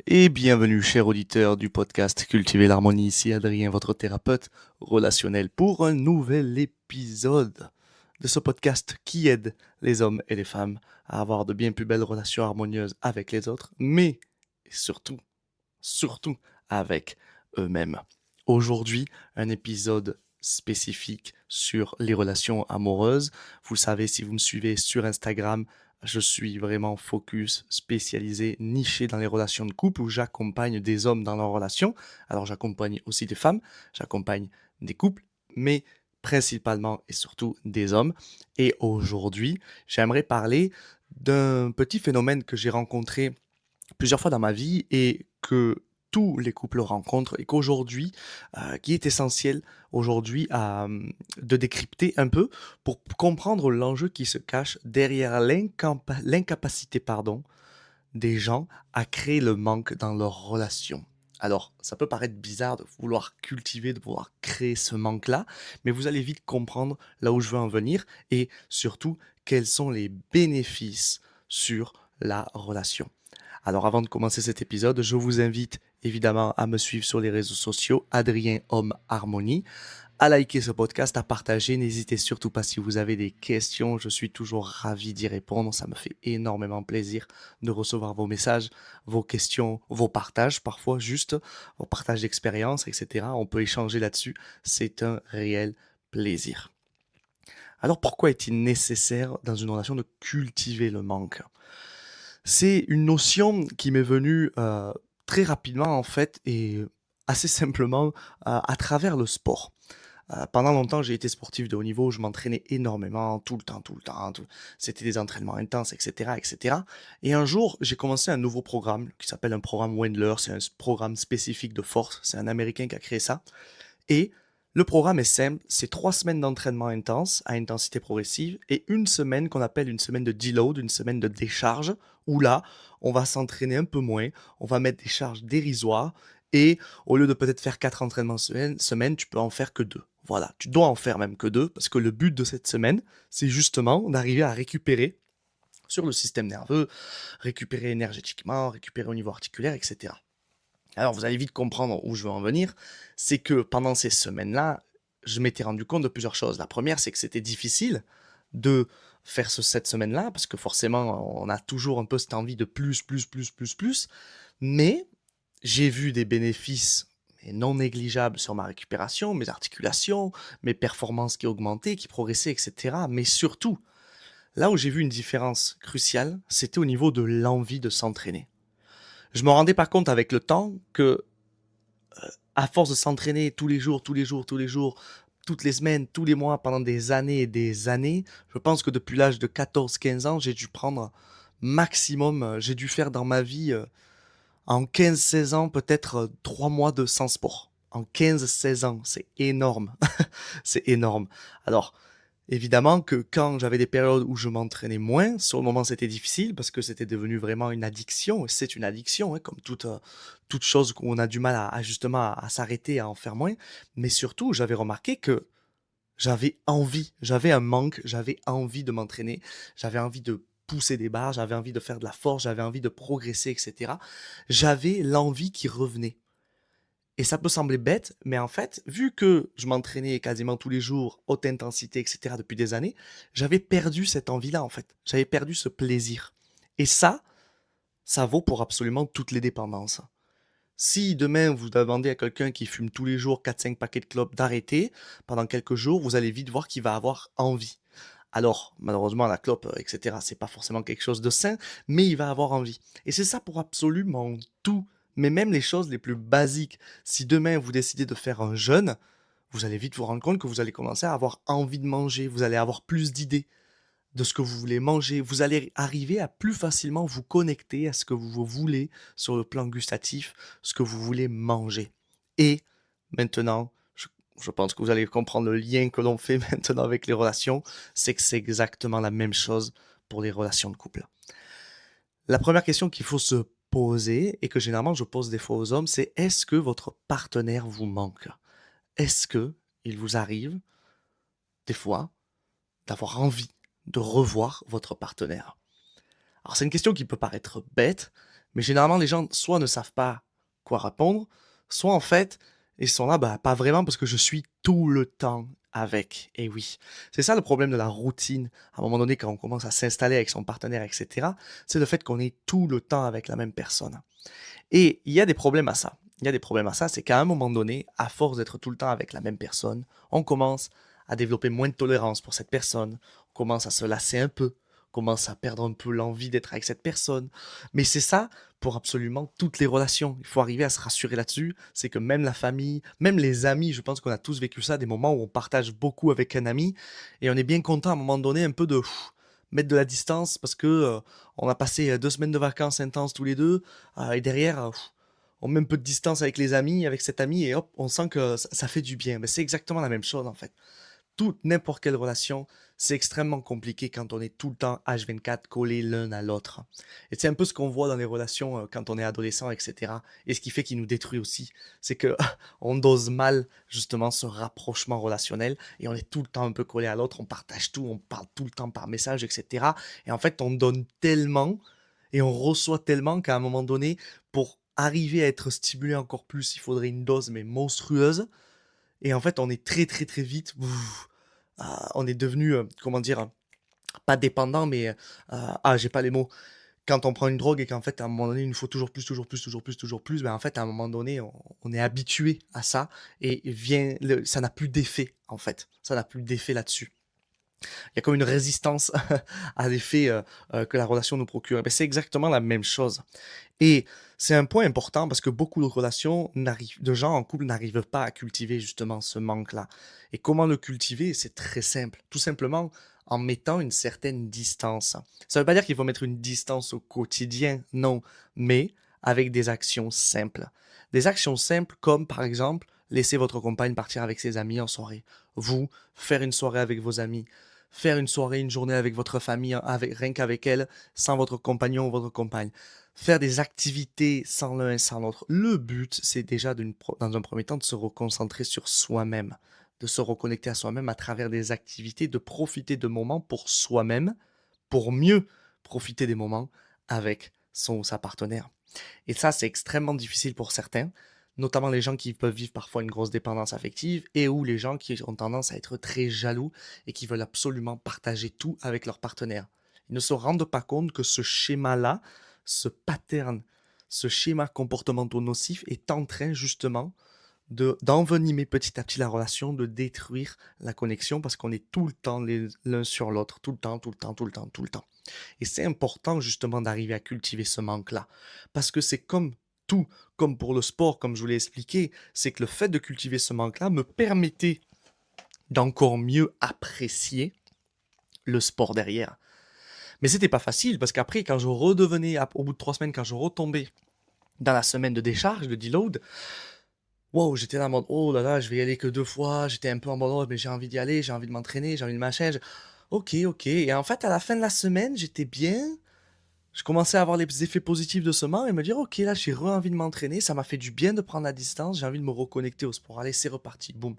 Et bienvenue, cher auditeur du podcast Cultiver l'harmonie. Ici Adrien, votre thérapeute relationnel, pour un nouvel épisode de ce podcast qui aide les hommes et les femmes à avoir de bien plus belles relations harmonieuses avec les autres, mais surtout avec eux-mêmes. Aujourd'hui, un épisode spécifique sur les relations amoureuses. Vous le savez, si vous me suivez sur Instagram, je suis vraiment focus, spécialisé, niché dans les relations de couple où j'accompagne des hommes dans leurs relations. Alors j'accompagne aussi des femmes, j'accompagne des couples, mais principalement et surtout des hommes. Et aujourd'hui, j'aimerais parler d'un petit phénomène que j'ai rencontré plusieurs fois dans ma vie et que tous les couples rencontrent et qu'aujourd'hui, qui est essentiel aujourd'hui de décrypter un peu pour comprendre l'enjeu qui se cache derrière l'incapacité des gens à créer le manque dans leurs relations. Alors, ça peut paraître bizarre de vouloir cultiver, de vouloir créer ce manque-là, mais vous allez vite comprendre là où je veux en venir et surtout quels sont les bénéfices sur la relation. Alors avant de commencer cet épisode, je vous invite évidemment à me suivre sur les réseaux sociaux, Adrien Homme Harmonie, à liker ce podcast, à partager. N'hésitez surtout pas si vous avez des questions, je suis toujours ravi d'y répondre. Ça me fait énormément plaisir de recevoir vos messages, vos questions, vos partages, parfois juste vos partages d'expériences, etc. On peut échanger là-dessus. C'est un réel plaisir. Alors pourquoi est-il nécessaire dans une relation de cultiver le manque? C'est une notion qui m'est venue très rapidement en fait et assez simplement à travers le sport. Pendant longtemps, j'ai été sportif de haut niveau, je m'entraînais énormément, tout le temps, c'était des entraînements intenses, etc., etc. Et un jour, j'ai commencé un nouveau programme qui s'appelle un programme Wendler, c'est un programme spécifique de force, c'est un Américain qui a créé ça. Et le programme est simple, c'est 3 semaines d'entraînement intense à intensité progressive et une semaine qu'on appelle une semaine de deload, une semaine de décharge, où là, on va s'entraîner un peu moins, on va mettre des charges dérisoires et au lieu de peut-être faire 4 entraînements semaine, tu peux en faire que 2. Voilà, tu dois en faire même que 2 parce que le but de cette semaine, c'est justement d'arriver à récupérer sur le système nerveux, récupérer énergétiquement, récupérer au niveau articulaire, etc. Alors, vous allez vite comprendre où je veux en venir, c'est que pendant ces semaines-là, je m'étais rendu compte de plusieurs choses. La première, c'est que c'était difficile de faire cette semaine-là, parce que forcément, on a toujours un peu cette envie de plus, mais j'ai vu des bénéfices non négligeables sur ma récupération, mes articulations, mes performances qui augmentaient, qui progressaient, etc. Mais surtout, là où j'ai vu une différence cruciale, c'était au niveau de l'envie de s'entraîner. Je me rendais pas compte avec le temps que à force de s'entraîner tous les jours, toutes les semaines, tous les mois, pendant des années et des années, je pense que depuis l'âge de 14-15 ans, j'ai dû prendre maximum, j'ai dû faire dans ma vie, en 15-16 ans, peut-être 3 mois de sans sport. En 15-16 ans, c'est énorme. C'est énorme. Alors, évidemment que quand j'avais des périodes où je m'entraînais moins, sur le moment c'était difficile parce que c'était devenu vraiment une addiction. C'est une addiction, hein, comme toute chose où on a du mal justement à s'arrêter, à en faire moins. Mais surtout, j'avais remarqué que j'avais envie, j'avais un manque, j'avais envie de m'entraîner, j'avais envie de pousser des barres, j'avais envie de faire de la force, j'avais envie de progresser, etc. J'avais l'envie qui revenait. Et ça peut sembler bête, mais en fait, vu que je m'entraînais quasiment tous les jours, haute intensité, etc. depuis des années, j'avais perdu cette envie-là, en fait. J'avais perdu ce plaisir. Et ça vaut pour absolument toutes les dépendances. Si demain vous demandez à quelqu'un qui fume tous les jours 4-5 paquets de clopes d'arrêter, pendant quelques jours, vous allez vite voir qu'il va avoir envie. Alors, malheureusement, la clope, etc., c'est pas forcément quelque chose de sain, mais il va avoir envie. Et c'est ça pour absolument tout. Mais même les choses les plus basiques. Si demain vous décidez de faire un jeûne, vous allez vite vous rendre compte que vous allez commencer à avoir envie de manger, vous allez avoir plus d'idées de ce que vous voulez manger, vous allez arriver à plus facilement vous connecter à ce que vous voulez sur le plan gustatif, ce que vous voulez manger. Et maintenant, je pense que vous allez comprendre le lien que l'on fait maintenant avec les relations, c'est que c'est exactement la même chose pour les relations de couple. La première question qu'il faut se poser, et que généralement je pose des fois aux hommes, c'est est-ce que votre partenaire vous manque? Est-ce que il vous arrive, des fois, d'avoir envie de revoir votre partenaire? Alors c'est une question qui peut paraître bête, Mais généralement, les gens soit ne savent pas quoi répondre, soit en fait, ils sont là, bah, pas vraiment parce que je suis tout le temps avec. Et oui, c'est ça le problème de la routine. À un moment donné, quand on commence à s'installer avec son partenaire, etc., c'est le fait qu'on est tout le temps avec la même personne. Et il y a des problèmes à ça. Il y a des problèmes à ça, c'est qu'à un moment donné, à force d'être tout le temps avec la même personne, on commence à développer moins de tolérance pour cette personne, on commence à se lasser un peu, on commence à perdre un peu l'envie d'être avec cette personne. Mais c'est ça pour absolument toutes les relations. Il faut arriver à se rassurer là-dessus. C'est que même la famille, même les amis, je pense qu'on a tous vécu ça, des moments où on partage beaucoup avec un ami et on est bien content à un moment donné un peu de mettre de la distance parce que on a passé 2 semaines de vacances intenses tous les deux et derrière on met un peu de distance avec les amis, avec cet ami et hop, on sent que ça fait du bien. Mais c'est exactement la même chose en fait. Toute n'importe quelle relation, c'est extrêmement compliqué quand on est tout le temps H24 collé l'un à l'autre. Et c'est un peu ce qu'on voit dans les relations quand on est adolescent, etc. Et ce qui fait qu'il nous détruit aussi, c'est que on dose mal justement ce rapprochement relationnel et on est tout le temps un peu collé à l'autre, on partage tout, on parle tout le temps par message, etc. Et en fait, on donne tellement et on reçoit tellement qu'à un moment donné, pour arriver à être stimulé encore plus, il faudrait une dose mais monstrueuse. Et en fait, on est très très très vite, on est devenu, comment dire, pas dépendant, mais j'ai pas les mots. Quand on prend une drogue et qu'en fait, à un moment donné, il nous faut toujours plus, toujours plus, toujours plus, toujours plus, ben en fait, à un moment donné, on est habitué à ça et ça n'a plus d'effet, en fait. Ça n'a plus d'effet là-dessus. Il y a comme une résistance à l'effet que la relation nous procure. Ben, c'est exactement la même chose. Et c'est un point important parce que beaucoup de de gens en couple n'arrivent pas à cultiver justement ce manque-là. Et comment le cultiver? C'est très simple. Tout simplement en mettant une certaine distance. Ça ne veut pas dire qu'il faut mettre une distance au quotidien, non, mais avec des actions simples. Des actions simples comme par exemple laisser votre compagne partir avec ses amis en soirée. Vous, faire une soirée avec vos amis. Faire une soirée, une journée avec votre famille, rien qu'avec elle, sans votre compagnon ou votre compagne faire des activités sans l'un et sans l'autre. Le but, c'est déjà dans un premier temps de se reconcentrer sur soi-même, de se reconnecter à soi-même à travers des activités, de profiter de moments pour soi-même, pour mieux profiter des moments avec son ou sa partenaire. Et ça, c'est extrêmement difficile pour certains, notamment les gens qui peuvent vivre parfois une grosse dépendance affective et ou les gens qui ont tendance à être très jaloux et qui veulent absolument partager tout avec leur partenaire. Ils ne se rendent pas compte que ce schéma-là, ce pattern, ce schéma comportemental nocif est en train justement d'envenimer petit à petit la relation, de détruire la connexion parce qu'on est tout le temps l'un sur l'autre, tout le temps, tout le temps, tout le temps, tout le temps. Et c'est important justement d'arriver à cultiver ce manque-là. Parce que c'est comme tout, comme pour le sport, comme je vous l'ai expliqué, c'est que le fait de cultiver ce manque-là me permettait d'encore mieux apprécier le sport derrière. Mais c'était pas facile parce qu'après, quand je redevenais, au bout de 3 semaines, quand je retombais dans la semaine de décharge, de deload, wow, j'étais là en mode, oh là là, je vais y aller que 2 fois, j'étais un peu en mode, oh, mais j'ai envie d'y aller, j'ai envie de m'entraîner, j'ai envie de machin. Ok, ok. Et en fait, à la fin de la semaine, j'étais bien, je commençais à avoir les effets positifs de ce manque et me dire, ok, là, j'ai envie de m'entraîner, ça m'a fait du bien de prendre la distance, j'ai envie de me reconnecter au sport. Allez, c'est reparti, boum.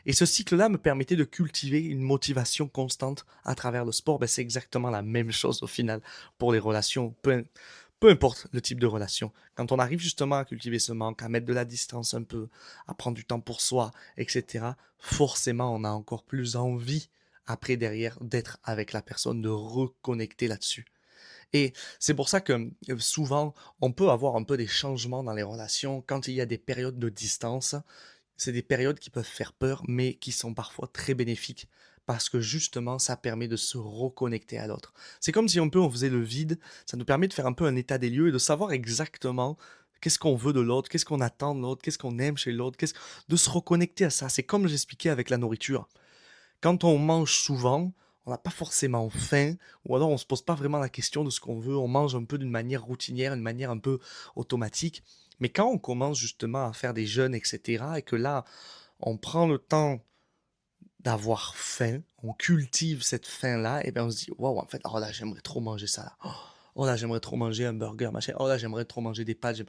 Et ce cycle-là me permettait de cultiver une motivation constante à travers le sport. Ben, c'est exactement la même chose au final pour les relations, peu importe le type de relation. Quand on arrive justement à cultiver ce manque, à mettre de la distance un peu, à prendre du temps pour soi, etc., forcément, on a encore plus envie après derrière d'être avec la personne, de reconnecter là-dessus. Et c'est pour ça que souvent, on peut avoir un peu des changements dans les relations quand il y a des périodes de distance. C'est des périodes qui peuvent faire peur, mais qui sont parfois très bénéfiques parce que justement, ça permet de se reconnecter à l'autre. C'est comme si on faisait le vide, ça nous permet de faire un peu un état des lieux et de savoir exactement qu'est-ce qu'on veut de l'autre, qu'est-ce qu'on attend de l'autre, qu'est-ce qu'on aime chez l'autre, de se reconnecter à ça. C'est comme j'expliquais avec la nourriture. Quand on mange souvent, on n'a pas forcément faim, ou alors on se pose pas vraiment la question de ce qu'on veut, on mange un peu d'une manière routinière, une manière un peu automatique. Mais quand on commence justement à faire des jeûnes, etc., et que là, on prend le temps d'avoir faim, on cultive cette faim-là, et bien on se dit, waouh, en fait, oh là, j'aimerais trop manger ça là. Oh là, j'aimerais trop manger un burger, machin. Oh là, j'aimerais trop manger des pâtes.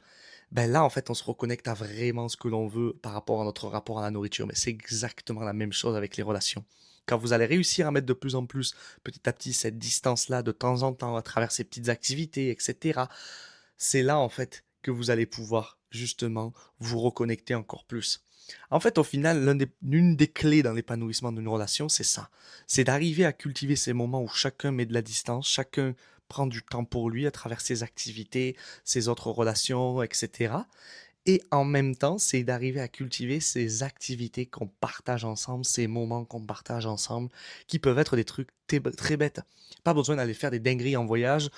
Ben là, en fait, on se reconnecte à vraiment ce que l'on veut par rapport à notre rapport à la nourriture. Mais c'est exactement la même chose avec les relations. Quand vous allez réussir à mettre de plus en plus, petit à petit, cette distance-là, de temps en temps, à travers ces petites activités, etc., c'est là en fait que vous allez pouvoir justement vous reconnecter encore plus. En fait, au final, l'une des clés dans l'épanouissement d'une relation, c'est ça. C'est d'arriver à cultiver ces moments où chacun met de la distance, chacun prend du temps pour lui à travers ses activités, ses autres relations, etc. Et en même temps, c'est d'arriver à cultiver ces activités qu'on partage ensemble, ces moments qu'on partage ensemble, qui peuvent être des trucs très bêtes. Pas besoin d'aller faire des dingueries en voyage.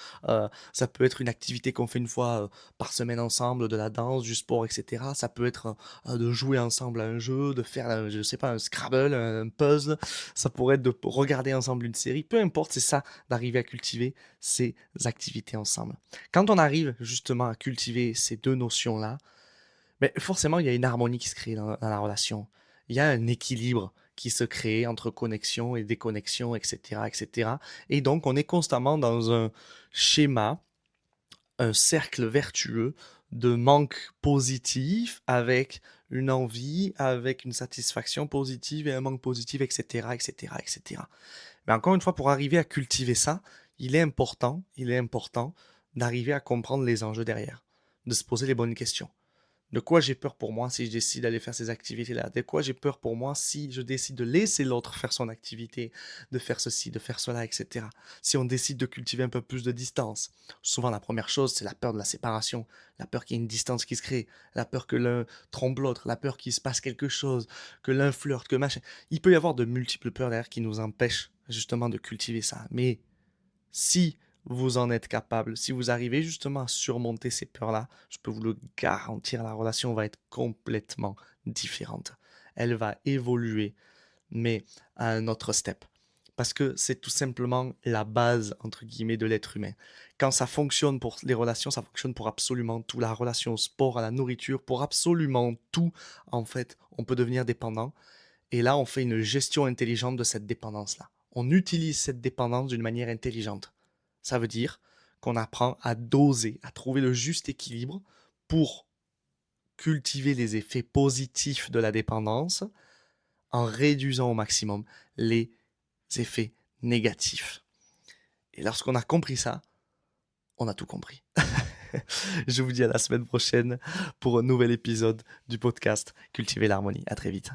Ça peut être une activité qu'on fait une fois par semaine ensemble, de la danse, du sport, etc. Ça peut être de jouer ensemble à un jeu, de faire, je sais pas, un Scrabble, un puzzle. Ça pourrait être de regarder ensemble une série. Peu importe, c'est ça, d'arriver à cultiver ces activités ensemble. Quand on arrive justement à cultiver ces deux notions-là, mais forcément, il y a une harmonie qui se crée dans la relation. Il y a un équilibre qui se crée entre connexion et déconnexion, etc., etc. Et donc, on est constamment dans un schéma, un cercle vertueux de manque positif avec une envie, avec une satisfaction positive et un manque positif, etc., etc., etc. Mais encore une fois, pour arriver à cultiver ça, il est important d'arriver à comprendre les enjeux derrière, de se poser les bonnes questions. De quoi j'ai peur pour moi si je décide d'aller faire ces activités-là? De quoi j'ai peur pour moi si je décide de laisser l'autre faire son activité, de faire ceci, de faire cela, etc. Si on décide de cultiver un peu plus de distance, souvent la première chose, c'est la peur de la séparation, la peur qu'il y ait une distance qui se crée, la peur que l'un trompe l'autre, la peur qu'il se passe quelque chose, que l'un flirte, que machin. Il peut y avoir de multiples peurs derrière qui nous empêchent justement de cultiver ça. Mais si vous en êtes capable, si vous arrivez justement à surmonter ces peurs-là, je peux vous le garantir, la relation va être complètement différente. Elle va évoluer, mais à un autre step. Parce que c'est tout simplement la base, entre guillemets, de l'être humain. Quand ça fonctionne pour les relations, ça fonctionne pour absolument tout. La relation au sport, à la nourriture, pour absolument tout, en fait, on peut devenir dépendant. Et là, on fait une gestion intelligente de cette dépendance-là. On utilise cette dépendance d'une manière intelligente. Ça veut dire qu'on apprend à doser, à trouver le juste équilibre pour cultiver les effets positifs de la dépendance en réduisant au maximum les effets négatifs. Et lorsqu'on a compris ça, on a tout compris. Je vous dis à la semaine prochaine pour un nouvel épisode du podcast Cultiver l'harmonie. À très vite.